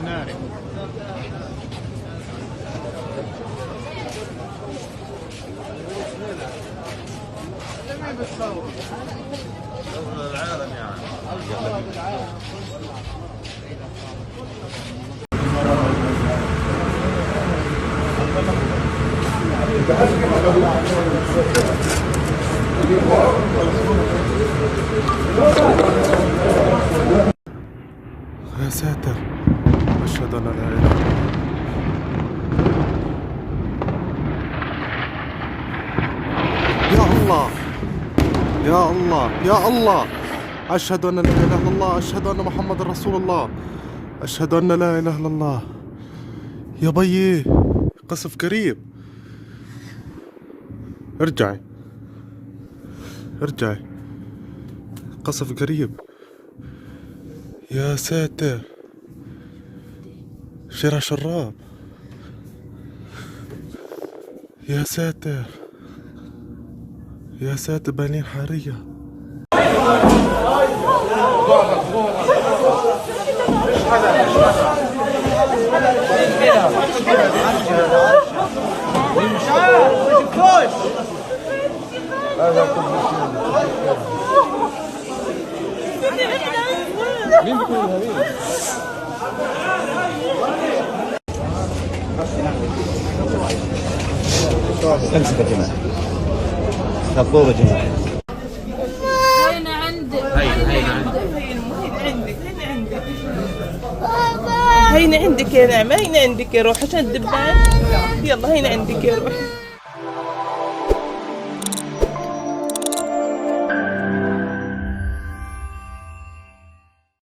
ناري. العالم يعني. يا ساتر، أشهد أن لا إله إلا الله. يا الله يا الله يا الله، أشهد أن لا إله إلا الله، أشهد أن محمد رسول الله، أشهد أن لا إله إلا الله. يا بيي قصف قريب، ارجعي ارجعي، قصف قريب. يا ساتر، شارع شراب. يا ساتر يا ساتر، بالين حارية. امسك يا جماعة، خطوبة جماعة. هين عندك، هين عندك يا نعمة، هين عندك يا روح عشان الدبان. يلا هين عندك يا روح.